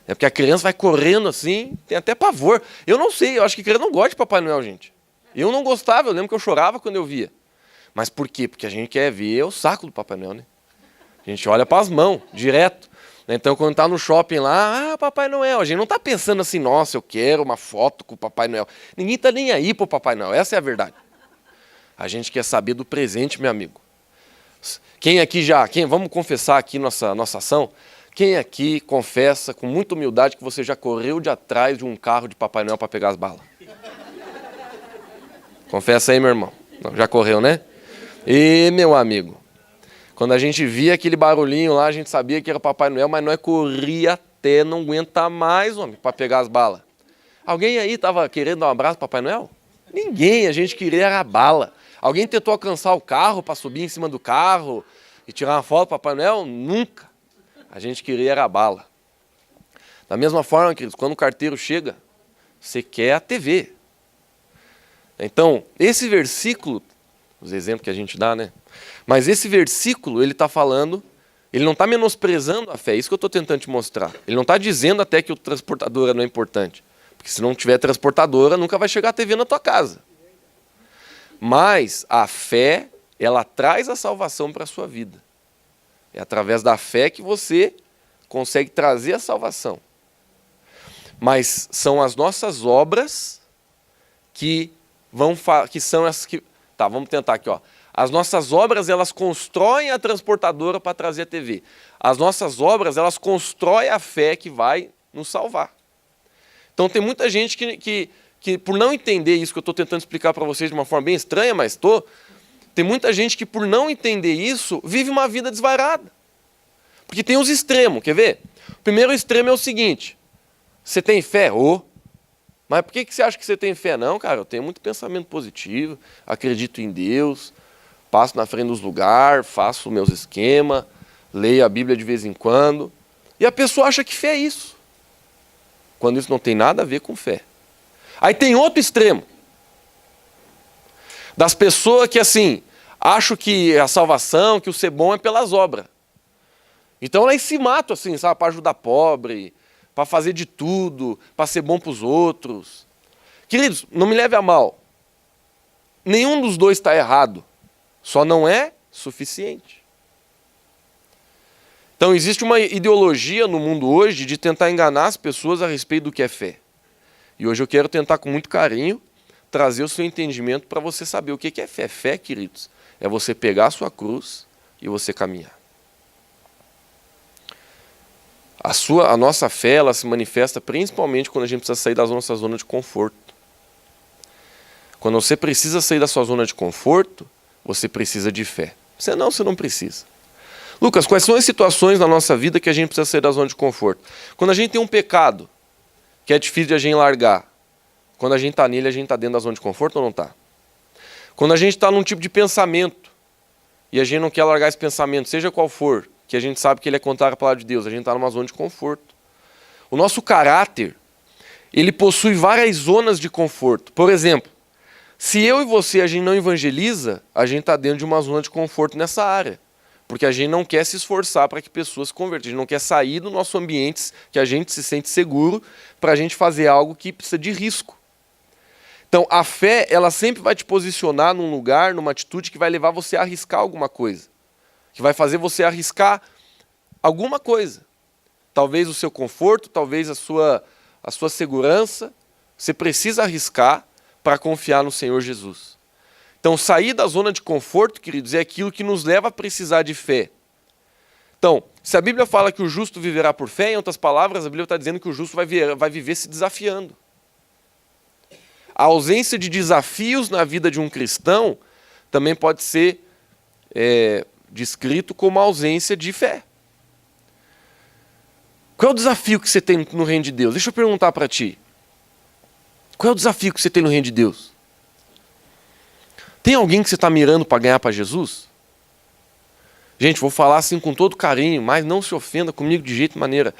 É porque a criança vai correndo assim, tem até pavor. Eu não sei, eu acho que criança não gosta de Papai Noel, gente. Eu não gostava, eu lembro que eu chorava quando eu via. Mas por quê? Porque a gente quer ver o saco do Papai Noel, né? A gente olha para as mãos, direto. Então, quando tá no shopping lá, Papai Noel, a gente não tá pensando assim, nossa, eu quero uma foto com o Papai Noel. Ninguém tá nem aí pro Papai Noel, essa é a verdade. A gente quer saber do presente, meu amigo. Quem aqui vamos confessar aqui nossa ação? Quem aqui confessa com muita humildade que você já correu de atrás de um carro de Papai Noel para pegar as balas? Confessa aí, meu irmão. Não, já correu, né? E, meu amigo, quando a gente via aquele barulhinho lá, a gente sabia que era Papai Noel, mas nós corria até não aguentar mais, homem, para pegar as balas. Alguém aí estava querendo dar um abraço para Papai Noel? Ninguém, a gente queria era a bala. Alguém tentou alcançar o carro para subir em cima do carro e tirar uma foto para Papai Noel? Nunca. A gente queria era a bala. Da mesma forma, queridos, quando o carteiro chega, você quer a TV. Então, esse versículo, os exemplos que a gente dá, né? Mas esse versículo, ele está falando, ele não está menosprezando a fé, é isso que eu estou tentando te mostrar. Ele não está dizendo até que o transportadora não é importante. Porque se não tiver transportadora, nunca vai chegar a TV na tua casa. Mas a fé, ela traz a salvação para a sua vida. É através da fé que você consegue trazer a salvação. Mas são as nossas obras que são as que... Tá, vamos tentar aqui, ó. As nossas obras, elas constroem a transportadora para trazer a TV. As nossas obras, elas constroem a fé que vai nos salvar. Então tem muita gente que por não entender isso que eu estou tentando explicar para vocês de uma forma bem estranha, mas tem muita gente que por não entender isso, vive uma vida desvairada. Porque tem os extremos, quer ver? O primeiro extremo é o seguinte, você tem fé? Mas por que você acha que você tem fé? Não, cara, eu tenho muito pensamento positivo, acredito em Deus, passo na frente dos lugares, faço meus esquemas, leio a Bíblia de vez em quando. E a pessoa acha que fé é isso, quando isso não tem nada a ver com fé. Aí tem outro extremo, das pessoas que assim, acham que a salvação, que o ser bom é pelas obras. Então elas se matam assim, sabe, para ajudar pobre, para fazer de tudo, para ser bom para os outros. Queridos, não me leve a mal. Nenhum dos dois está errado, só não é suficiente. Então existe uma ideologia no mundo hoje de tentar enganar as pessoas a respeito do que é fé. E hoje eu quero tentar com muito carinho trazer o seu entendimento para você saber o que é fé. Fé, queridos, é você pegar a sua cruz e você caminhar. A nossa fé, ela se manifesta principalmente quando a gente precisa sair da nossa zona de conforto. Quando você precisa sair da sua zona de conforto, você precisa de fé. Senão, você não precisa. Lucas, quais são as situações na nossa vida que a gente precisa sair da zona de conforto? Quando a gente tem um pecado que é difícil de a gente largar, quando a gente está nele, a gente está dentro da zona de conforto ou não está? Quando a gente está num tipo de pensamento e a gente não quer largar esse pensamento, seja qual for, que a gente sabe que ele é contrário à palavra de Deus, a gente está numa zona de conforto. O nosso caráter, ele possui várias zonas de conforto. Por exemplo, se eu e você a gente não evangeliza, a gente está dentro de uma zona de conforto nessa área. Porque a gente não quer se esforçar para que pessoas se convertam. A gente não quer sair do nosso ambiente que a gente se sente seguro para a gente fazer algo que precisa de risco. Então, a fé, ela sempre vai te posicionar num lugar, numa atitude que vai levar você a arriscar alguma coisa. Que vai fazer você arriscar alguma coisa. Talvez o seu conforto, talvez a sua segurança. Você precisa arriscar para confiar no Senhor Jesus. Então, sair da zona de conforto, queridos, é aquilo que nos leva a precisar de fé. Então, se a Bíblia fala que o justo viverá por fé, em outras palavras, a Bíblia está dizendo que o justo vai viver se desafiando. A ausência de desafios na vida de um cristão também pode ser descrito como a ausência de fé. Qual é o desafio que você tem no reino de Deus? Deixa eu perguntar para ti. Qual é o desafio que você tem no reino de Deus? Tem alguém que você está mirando para ganhar para Jesus? Gente, vou falar assim com todo carinho, mas não se ofenda comigo de jeito e maneira.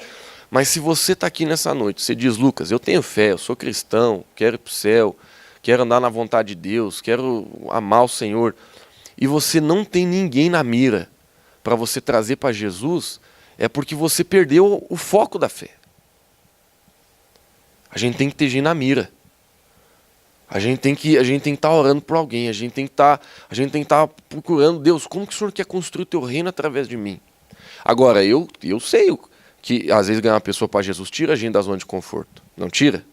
Mas se você está aqui nessa noite, você diz, Lucas, eu tenho fé, eu sou cristão, quero ir para o céu, quero andar na vontade de Deus, quero amar o Senhor, e você não tem ninguém na mira para você trazer para Jesus, é porque você perdeu o foco da fé. A gente tem que ter gente na mira. A gente tem que estar orando por alguém, a gente tem que estar procurando, Deus, como que o Senhor quer construir o teu reino através de mim? Agora, eu sei que às vezes ganhar uma pessoa para Jesus tira a gente da zona de conforto. Não tira?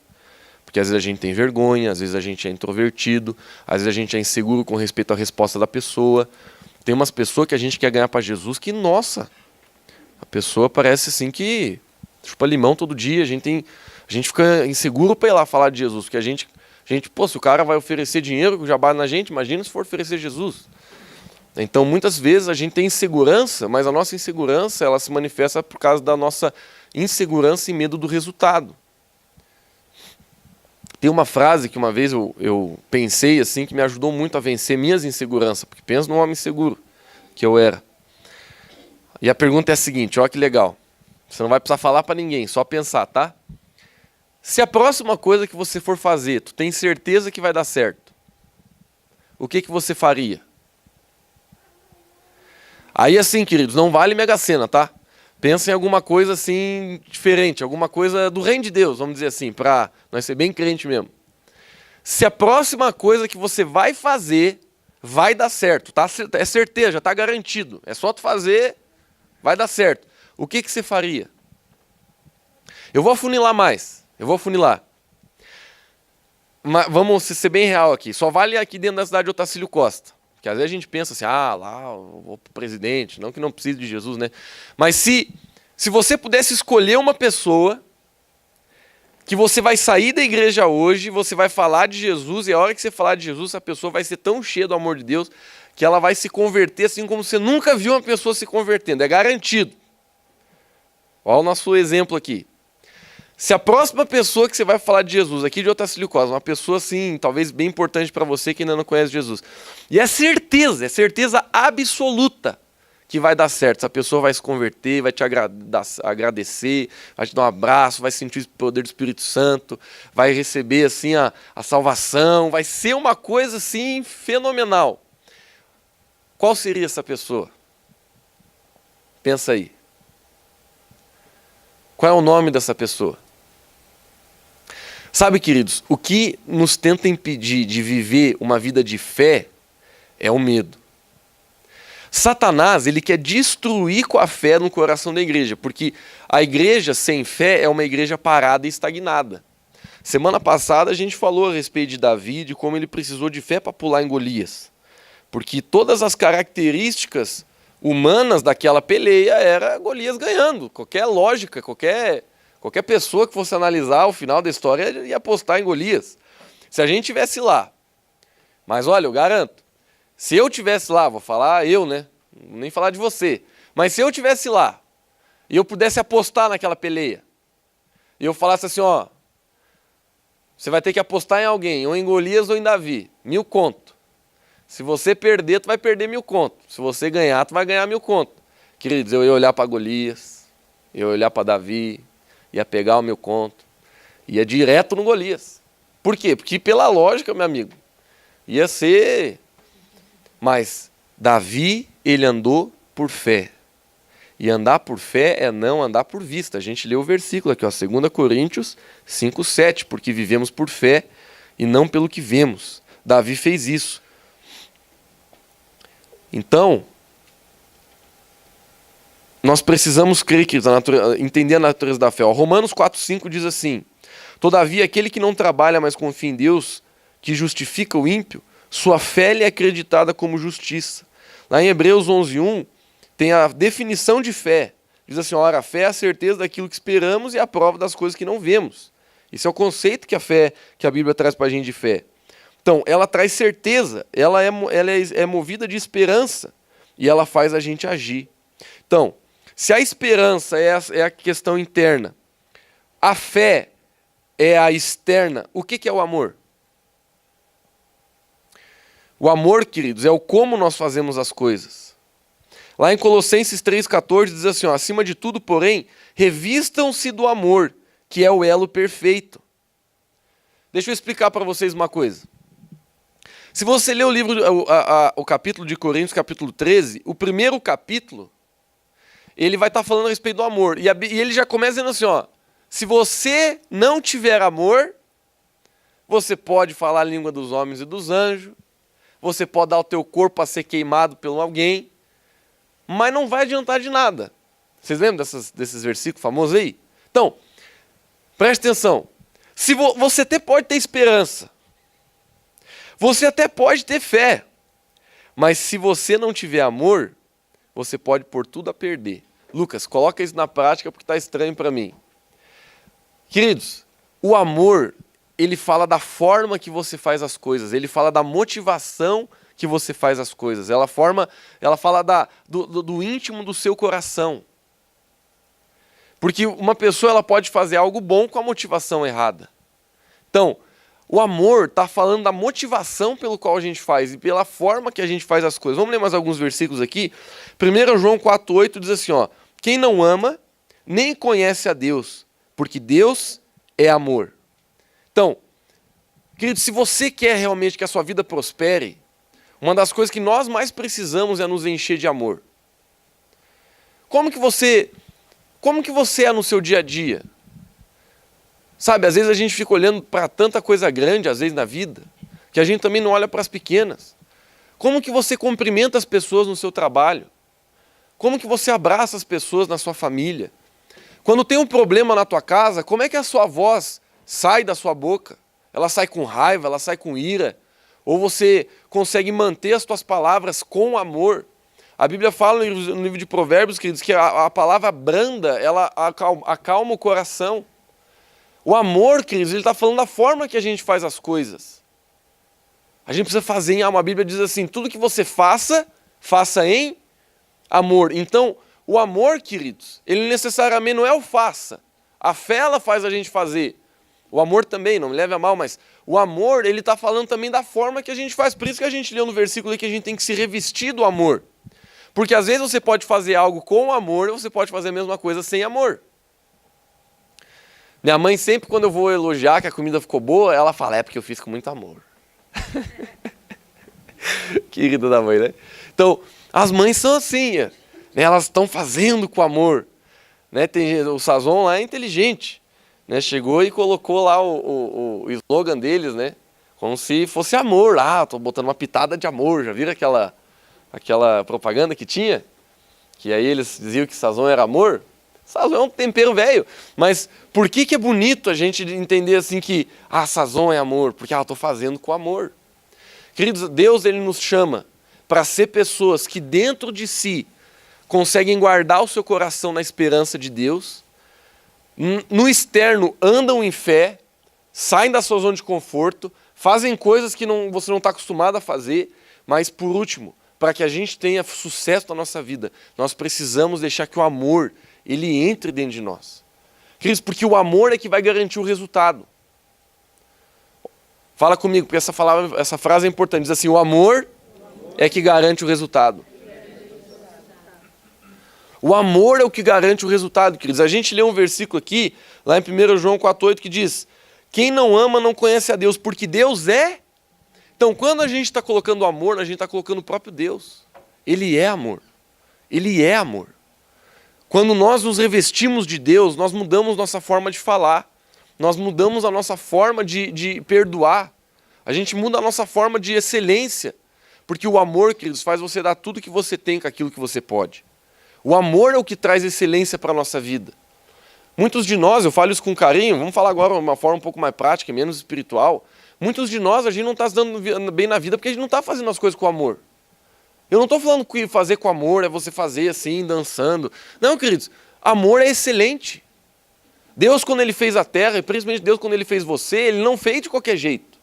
Porque às vezes a gente tem vergonha, às vezes a gente é introvertido, às vezes a gente é inseguro com respeito à resposta da pessoa. Tem umas pessoas que a gente quer ganhar para Jesus que, nossa, a pessoa parece assim que chupa limão todo dia, a gente fica inseguro para ir lá falar de Jesus, porque a gente, pô, se o cara vai oferecer dinheiro, já bate na gente, imagina se for oferecer Jesus. Então, muitas vezes a gente tem insegurança, mas a nossa insegurança ela se manifesta por causa da nossa insegurança e medo do resultado. Tem uma frase que uma vez eu pensei assim, que me ajudou muito a vencer minhas inseguranças, porque penso num homem seguro que eu era. E a pergunta é a seguinte, olha que legal. Você não vai precisar falar para ninguém, só pensar, tá? Se a próxima coisa que você for fazer, tu tem certeza que vai dar certo, o que você faria? Aí assim, queridos, não vale Mega Sena, tá? Pensa em alguma coisa assim diferente, alguma coisa do reino de Deus, vamos dizer assim, para nós ser bem crente mesmo. Se a próxima coisa que você vai fazer vai dar certo, tá? É certeza, já está garantido. É só tu fazer, vai dar certo. O que você faria? Eu vou afunilar mais. Mas vamos ser bem real aqui. Só vale aqui dentro da cidade de Otacílio Costa. Porque às vezes a gente pensa assim, lá eu vou pro presidente, não que não precise de Jesus, né? Mas se você pudesse escolher uma pessoa que você vai sair da igreja hoje, você vai falar de Jesus, e a hora que você falar de Jesus, essa pessoa vai ser tão cheia do amor de Deus, que ela vai se converter assim como você nunca viu uma pessoa se convertendo. É garantido. Olha o nosso exemplo aqui. Se a próxima pessoa que você vai falar de Jesus, aqui de Otacílio Costa, uma pessoa assim, talvez bem importante para você que ainda não conhece Jesus, e é certeza absoluta que vai dar certo. Essa pessoa vai se converter, vai te agradecer, vai te dar um abraço, vai sentir o poder do Espírito Santo, vai receber assim a salvação, vai ser uma coisa assim fenomenal. Qual seria essa pessoa? Pensa aí. Qual é o nome dessa pessoa? Sabe, queridos, o que nos tenta impedir de viver uma vida de fé é o medo. Satanás, ele quer destruir com a fé no coração da igreja, porque a igreja sem fé é uma igreja parada e estagnada. Semana passada a gente falou a respeito de Davi, de como ele precisou de fé para pular em Golias. Porque todas as características humanas daquela peleia era Golias ganhando. Qualquer lógica, qualquer pessoa que fosse analisar o final da história ia apostar em Golias. Se a gente tivesse lá, mas olha, eu garanto, se eu tivesse lá, vou falar eu, né? Nem falar de você, mas se eu tivesse lá e eu pudesse apostar naquela peleia, e eu falasse assim, ó, você vai ter que apostar em alguém, ou em Golias ou em Davi, 1.000 conto. Se você perder, tu vai perder 1.000 conto. Se você ganhar, tu vai ganhar 1.000 conto. Queridos, eu ia olhar para Golias, eu ia olhar para Davi, ia pegar o 1.000 conto, ia direto no Golias. Por quê? Porque pela lógica, meu amigo, ia ser... Mas Davi, ele andou por fé. E andar por fé é não andar por vista. A gente leu o versículo aqui, ó, 2 Coríntios 5:7, porque vivemos por fé e não pelo que vemos. Davi fez isso. Então, nós precisamos crer, queridos, entender a natureza da fé. Ó, Romanos 4:5 diz assim: todavia, aquele que não trabalha, mas confia em Deus, que justifica o ímpio, sua fé lhe é acreditada como justiça. Lá em Hebreus 11:1, tem a definição de fé. Diz assim, ora, a fé é a certeza daquilo que esperamos e a prova das coisas que não vemos. Esse é o conceito que a Bíblia traz para a gente de fé. Então, ela traz certeza, ela é movida de esperança e ela faz a gente agir. Então, se a esperança é a questão interna, a fé é a externa, o que é o amor? O amor, queridos, é o como nós fazemos as coisas. Lá em Colossenses 3,14 diz assim, ó, acima de tudo, porém, revistam-se do amor, que é o elo perfeito. Deixa eu explicar para vocês uma coisa. Se você ler o livro, o capítulo de Coríntios, capítulo 13, o primeiro capítulo, ele vai estar falando a respeito do amor. E ele já começa dizendo assim, ó, se você não tiver amor, você pode falar a língua dos homens e dos anjos, você pode dar o teu corpo a ser queimado por alguém, mas não vai adiantar de nada. Vocês lembram desses versículos famosos aí? Então, preste atenção. Se você até pode ter esperança, você até pode ter fé, mas se você não tiver amor, você pode pôr tudo a perder. Lucas, coloca isso na prática porque está estranho para mim. Queridos, o amor, ele fala da forma que você faz as coisas, ele fala da motivação que você faz as coisas, ela fala do íntimo do seu coração. Porque uma pessoa ela pode fazer algo bom com a motivação errada. Então, o amor está falando da motivação pelo qual a gente faz e pela forma que a gente faz as coisas. Vamos ler mais alguns versículos aqui? 1 João 4,8 diz assim, ó, quem não ama, nem conhece a Deus, porque Deus é amor. Então, querido, se você quer realmente que a sua vida prospere, uma das coisas que nós mais precisamos é nos encher de amor. Como que você é no seu dia a dia? Sabe, às vezes a gente fica olhando para tanta coisa grande, às vezes na vida, que a gente também não olha para as pequenas. Como que você cumprimenta as pessoas no seu trabalho? Como que você abraça as pessoas na sua família? Quando tem um problema na tua casa, como é que a sua voz sai da sua boca? Ela sai com raiva, ela sai com ira? Ou você consegue manter as tuas palavras com amor? A Bíblia fala no livro de Provérbios, queridos, que a palavra branda, ela acalma o coração. O amor, queridos, ele está falando da forma que a gente faz as coisas. A gente precisa fazer em amor. A Bíblia diz assim, tudo que você faça, faça em amor. Então, o amor, queridos, ele necessariamente não é o faça. A fé, ela faz a gente fazer. O amor também, não me leve a mal, mas o amor, ele está falando também da forma que a gente faz. Por isso que a gente leu no versículo aí que a gente tem que se revestir do amor. Porque às vezes você pode fazer algo com amor, ou você pode fazer a mesma coisa sem amor. Minha mãe sempre, quando eu vou elogiar que a comida ficou boa, ela fala, é porque eu fiz com muito amor. Querida da mãe, né? Então, as mães são assim, né? Elas estão fazendo com amor. Né? O Sazon lá é inteligente. Né? Chegou e colocou lá o slogan deles, né? Como se fosse amor. Ah, estou botando uma pitada de amor. Já viram aquela propaganda que tinha? Que aí eles diziam que Sazon era amor? Sazon é um tempero velho. Mas por que é bonito a gente entender assim que sazon é amor? Porque eu estou fazendo com amor. Queridos, Deus ele nos chama para ser pessoas que dentro de si conseguem guardar o seu coração na esperança de Deus, no externo andam em fé, saem da sua zona de conforto, fazem coisas que você não está acostumado a fazer, mas por último, para que a gente tenha sucesso na nossa vida, nós precisamos deixar que o amor ele entre dentro de nós. Queridos, porque o amor é que vai garantir o resultado. Fala comigo, porque essa frase é importante. Diz assim, o amor é que garante o resultado. O amor é o que garante o resultado, queridos. A gente lê um versículo aqui, lá em 1 João 4,8, que diz, quem não ama não conhece a Deus, porque Deus é. Então, quando a gente está colocando amor, a gente está colocando o próprio Deus. Ele é amor. Ele é amor. Quando nós nos revestimos de Deus, nós mudamos nossa forma de falar. Nós mudamos a nossa forma de perdoar. A gente muda a nossa forma de excelência. Porque o amor, queridos, faz você dar tudo que você tem com aquilo que você pode. O amor é o que traz excelência para a nossa vida. Muitos de nós, eu falo isso com carinho, vamos falar agora de uma forma um pouco mais prática, menos espiritual. Muitos de nós, a gente não está se dando bem na vida porque a gente não está fazendo as coisas com amor. Eu não estou falando que fazer com amor é você fazer assim, dançando. Não, queridos, amor é excelente. Deus, quando Ele fez a terra, e principalmente Deus, quando Ele fez você, Ele não fez de qualquer jeito.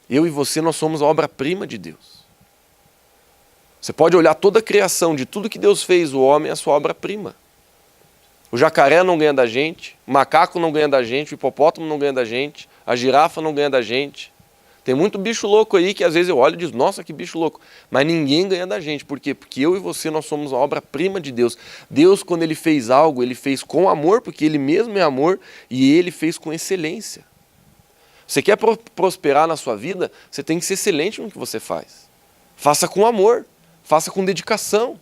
Eu e você, nós somos a obra-prima de Deus. Você pode olhar toda a criação, de tudo que Deus fez, o homem é a sua obra-prima. O jacaré não ganha da gente, o macaco não ganha da gente, o hipopótamo não ganha da gente, a girafa não ganha da gente. Tem muito bicho louco aí que às vezes eu olho e digo, nossa, que bicho louco. Mas ninguém ganha da gente. Por quê? Porque eu e você, nós somos a obra-prima de Deus. Deus, quando Ele fez algo, Ele fez com amor, porque Ele mesmo é amor, e Ele fez com excelência. Você quer prosperar na sua vida, você tem que ser excelente no que você faz. Faça com amor. Faça com dedicação.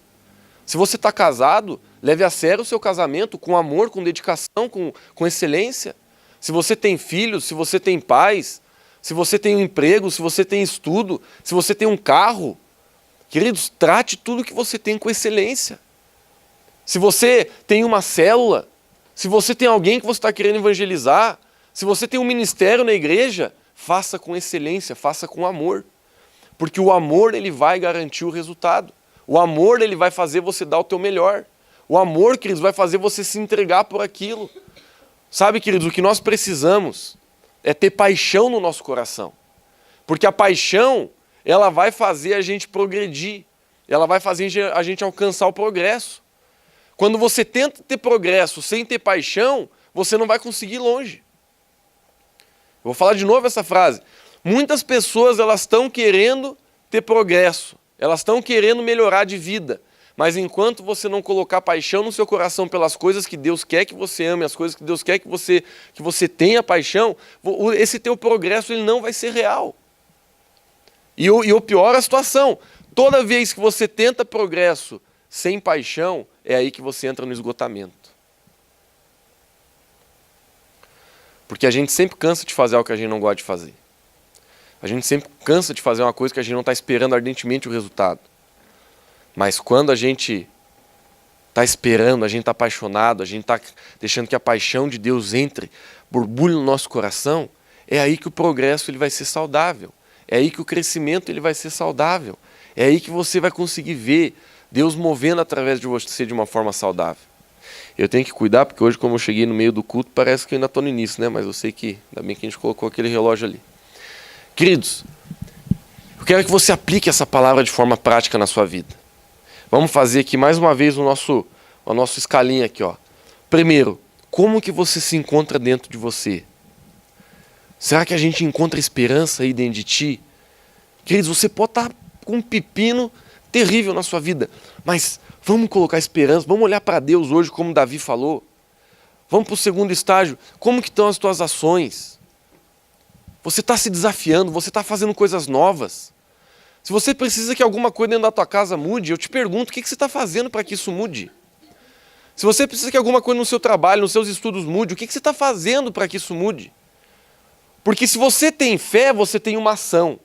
Se você está casado, leve a sério o seu casamento com amor, com dedicação, com excelência. Se você tem filhos, se você tem pais, se você tem um emprego, se você tem estudo, se você tem um carro, queridos, trate tudo que você tem com excelência. Se você tem uma célula, se você tem alguém que você está querendo evangelizar, se você tem um ministério na igreja, faça com excelência, faça com amor. Porque o amor, ele vai garantir o resultado. O amor, ele vai fazer você dar o teu melhor. O amor, queridos, vai fazer você se entregar por aquilo. Sabe, queridos, o que nós precisamos é ter paixão no nosso coração. Porque a paixão, ela vai fazer a gente progredir. Ela vai fazer a gente alcançar o progresso. Quando você tenta ter progresso sem ter paixão, você não vai conseguir ir longe. Eu vou falar de novo essa frase. Muitas pessoas, elas estão querendo ter progresso, elas estão querendo melhorar de vida, mas enquanto você não colocar paixão no seu coração pelas coisas que Deus quer que você ame, as coisas que Deus quer que você tenha paixão, esse teu progresso ele não vai ser real. E o pior é a situação, toda vez que você tenta progresso sem paixão, é aí que você entra no esgotamento. Porque a gente sempre cansa de fazer algo que a gente não gosta de fazer. A gente sempre cansa de fazer uma coisa que a gente não está esperando ardentemente o resultado. Mas quando a gente está esperando, a gente está apaixonado, a gente está deixando que a paixão de Deus entre, borbulhe no nosso coração, é aí que o progresso ele vai ser saudável. É aí que o crescimento ele vai ser saudável. É aí que você vai conseguir ver Deus movendo através de você de uma forma saudável. Eu tenho que cuidar, porque hoje, como eu cheguei no meio do culto, parece que eu ainda estou no início, né? Mas eu sei que, ainda bem que a gente colocou aquele relógio ali. Queridos, eu quero que você aplique essa palavra de forma prática na sua vida. Vamos fazer aqui mais uma vez a nossa escalinha aqui, ó. Primeiro, como que você se encontra dentro de você? Será que a gente encontra esperança aí dentro de ti? Queridos, você pode estar com um pepino terrível na sua vida, mas vamos colocar esperança, vamos olhar para Deus hoje, como Davi falou. Vamos para o segundo estágio, como que estão as tuas ações? Você está se desafiando, você está fazendo coisas novas. Se você precisa que alguma coisa dentro da tua casa mude, eu te pergunto, o que você está fazendo para que isso mude? Se você precisa que alguma coisa no seu trabalho, nos seus estudos mude, o que você está fazendo para que isso mude? Porque se você tem fé, você tem uma ação.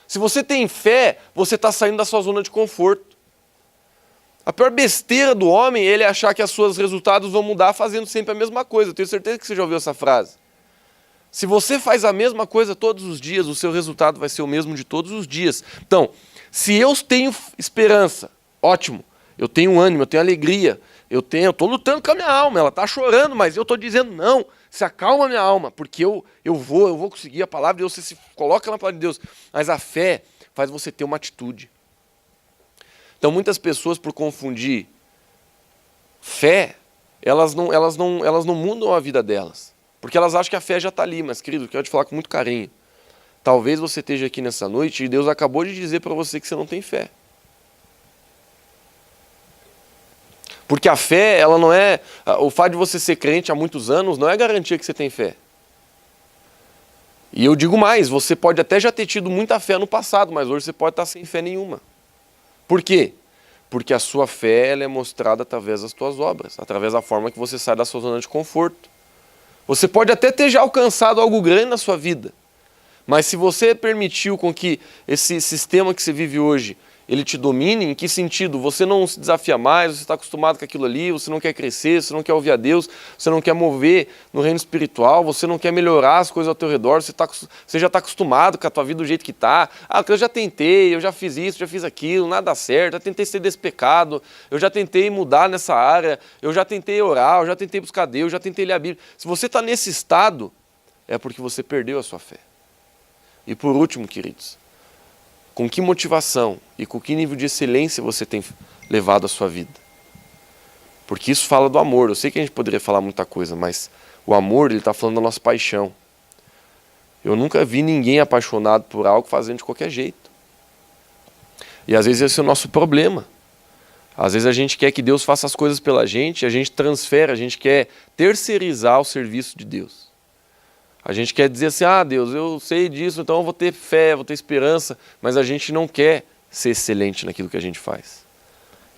Se você tem fé, você está saindo da sua zona de conforto. A pior besteira do homem é ele achar que os seus resultados vão mudar fazendo sempre a mesma coisa. Eu tenho certeza que você já ouviu essa frase. Se você faz a mesma coisa todos os dias, o seu resultado vai ser o mesmo de todos os dias. Então, se eu tenho esperança, ótimo. Eu tenho ânimo, eu tenho alegria. Eu estou lutando com a minha alma, ela está chorando, mas eu estou dizendo não. Se acalma a minha alma, porque eu vou conseguir a palavra de Deus, você se coloca na palavra de Deus. Mas a fé faz você ter uma atitude. Então muitas pessoas, por confundir fé, elas não mudam a vida delas. Porque elas acham que a fé já está ali, mas querido, eu quero te falar com muito carinho. Talvez você esteja aqui nessa noite e Deus acabou de dizer para você que você não tem fé. Porque a fé, ela não é... O fato de você ser crente há muitos anos não é garantia que você tem fé. E eu digo mais, você pode até já ter tido muita fé no passado, mas hoje você pode estar sem fé nenhuma. Por quê? Porque a sua fé ela é mostrada através das suas obras, através da forma que você sai da sua zona de conforto. Você pode até ter já alcançado algo grande na sua vida, mas se você permitiu com que esse sistema que você vive hoje, ele te domine, em que sentido? Você não se desafia mais, você está acostumado com aquilo ali, você não quer crescer, você não quer ouvir a Deus, você não quer mover no reino espiritual, você não quer melhorar as coisas ao teu redor, você já está acostumado com a tua vida do jeito que está. Ah, eu já tentei, eu já fiz isso, já fiz aquilo, nada dá certo, eu já tentei ser desse pecado, eu já tentei mudar nessa área, eu já tentei orar, eu já tentei buscar Deus, eu já tentei ler a Bíblia. Se você está nesse estado, é porque você perdeu a sua fé. E por último, queridos, com que motivação e com que nível de excelência você tem levado a sua vida? Porque isso fala do amor. Eu sei que a gente poderia falar muita coisa, mas o amor, ele está falando da nossa paixão. Eu nunca vi ninguém apaixonado por algo fazendo de qualquer jeito. E às vezes esse é o nosso problema. Às vezes a gente quer que Deus faça as coisas pela gente, a gente transfere, a gente quer terceirizar o serviço de Deus. A gente quer dizer assim, ah Deus, eu sei disso, então eu vou ter fé, vou ter esperança, mas a gente não quer ser excelente naquilo que a gente faz.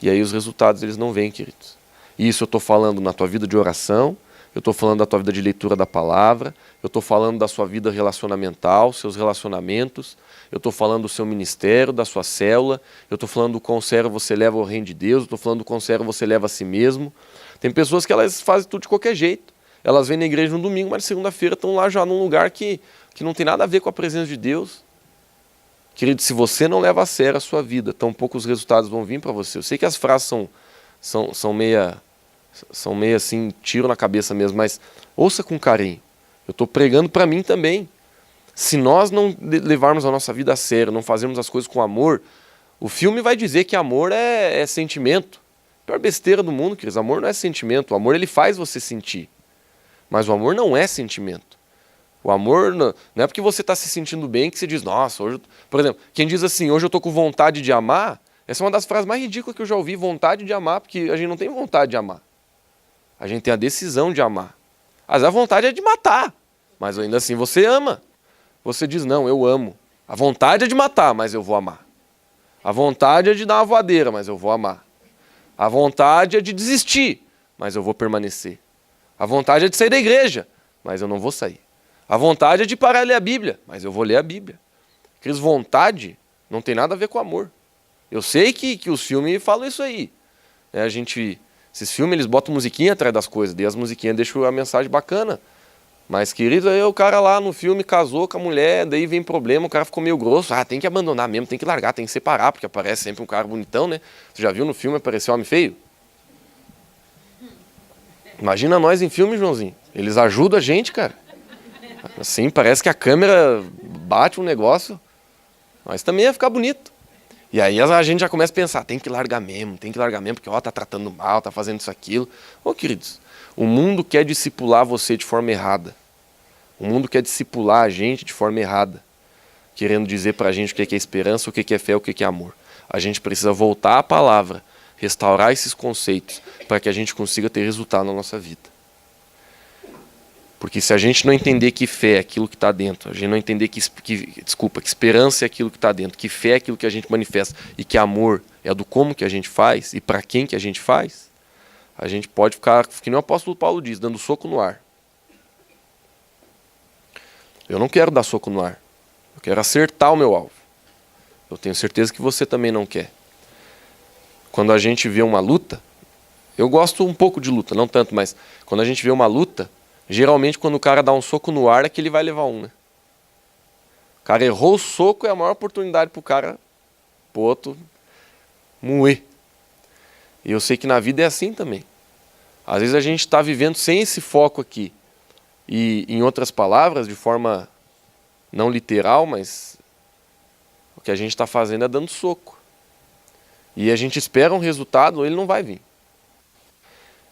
E aí os resultados eles não vêm, queridos. E isso eu estou falando na tua vida de oração, eu estou falando da tua vida de leitura da palavra, eu estou falando da sua vida relacionamental, seus relacionamentos, eu estou falando do seu ministério, da sua célula, eu estou falando do quão sério você leva ao reino de Deus, eu estou falando do quão sério você leva a si mesmo. Tem pessoas que elas fazem tudo de qualquer jeito. Elas vêm na igreja no domingo, mas segunda-feira estão lá já num lugar que não tem nada a ver com a presença de Deus. Querido, se você não leva a sério a sua vida, tampouco os resultados vão vir para você. Eu sei que as frases são meia assim, tiro na cabeça mesmo, mas ouça com carinho. Eu estou pregando para mim também. Se nós não levarmos a nossa vida a sério, não fazermos as coisas com amor, o filme vai dizer que amor é sentimento. A pior besteira do mundo, queridos, amor não é sentimento. O amor ele faz você sentir. Mas o amor não é sentimento. O amor não é porque você está se sentindo bem que você diz, nossa, hoje... Por exemplo, quem diz assim, hoje eu estou com vontade de amar, essa é uma das frases mais ridículas que eu já ouvi, vontade de amar, porque a gente não tem vontade de amar. A gente tem a decisão de amar. Às vezes a vontade é de matar, mas ainda assim você ama. Você diz, não, eu amo. A vontade é de matar, mas eu vou amar. A vontade é de dar uma voadeira, mas eu vou amar. A vontade é de desistir, mas eu vou permanecer. A vontade é de sair da igreja, mas eu não vou sair. A vontade é de parar de ler a Bíblia, mas eu vou ler a Bíblia. Aqueles vontade não tem nada a ver com amor. Eu sei que os filmes falam isso aí. Esses filmes eles botam musiquinha atrás das coisas, daí as musiquinhas deixam a mensagem bacana. Mas, querido, aí o cara lá no filme casou com a mulher, daí vem problema, o cara ficou meio grosso. Ah, tem que abandonar mesmo, tem que largar, tem que separar, porque aparece sempre um cara bonitão, né? Você já viu no filme aparecer um homem feio? Imagina nós em filme, Joãozinho. Eles ajudam a gente, cara. Assim, parece que a câmera bate um negócio, mas também ia ficar bonito. E aí a gente já começa a pensar, tem que largar mesmo, porque ó, tá tratando mal, tá fazendo isso, aquilo. Ô, queridos, o mundo quer discipular você de forma errada. O mundo quer discipular a gente de forma errada. Querendo dizer pra gente o que é esperança, o que é fé, o que é amor. A gente precisa voltar à palavra, restaurar esses conceitos, para que a gente consiga ter resultado na nossa vida. Porque se a gente não entender que fé é aquilo que está dentro, a gente não entender que esperança é aquilo que está dentro, que fé é aquilo que a gente manifesta, e que amor é do como que a gente faz, e para quem que a gente faz, a gente pode ficar, que nem o apóstolo Paulo diz, dando soco no ar. Eu não quero dar soco no ar. Eu quero acertar o meu alvo. Eu tenho certeza que você também não quer. quando a gente vê uma luta, eu gosto um pouco de luta, não tanto, mas quando a gente vê uma luta, geralmente quando o cara dá um soco no ar é que ele vai levar um, né? O cara errou o soco, é a maior oportunidade pro cara, pro outro, moer. E eu sei que na vida é assim também. Às vezes a gente está vivendo sem esse foco aqui. E, em outras palavras, de forma não literal, mas o que a gente está fazendo é dando soco. E a gente espera um resultado, ele não vai vir.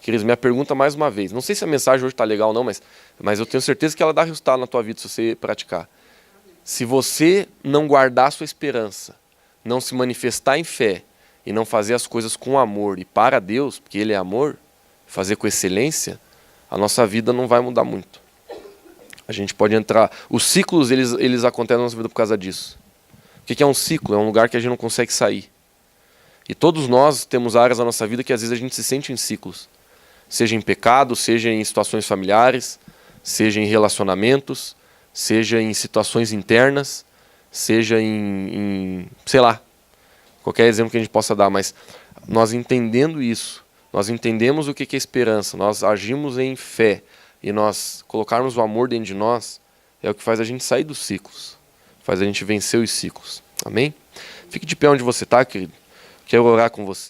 Queridos, minha pergunta mais uma vez. Não sei se a mensagem hoje está legal ou não, mas eu tenho certeza que ela dá resultado na tua vida se você praticar. Se você não guardar a sua esperança, não se manifestar em fé e não fazer as coisas com amor e para Deus, porque Ele é amor, fazer com excelência, a nossa vida não vai mudar muito. A gente pode entrar... Os ciclos, eles acontecem na nossa vida por causa disso. O que é um ciclo? É um lugar que a gente não consegue sair. E todos nós temos áreas da nossa vida que às vezes a gente se sente em ciclos. Seja em pecado, seja em situações familiares, seja em relacionamentos, seja em situações internas, seja em sei lá, qualquer exemplo que a gente possa dar. Mas nós entendendo isso, nós entendemos o que é esperança, nós agimos em fé e nós colocarmos o amor dentro de nós, é o que faz a gente sair dos ciclos, faz a gente vencer os ciclos. Amém? Fique de pé onde você está, querido. Quero orar com você.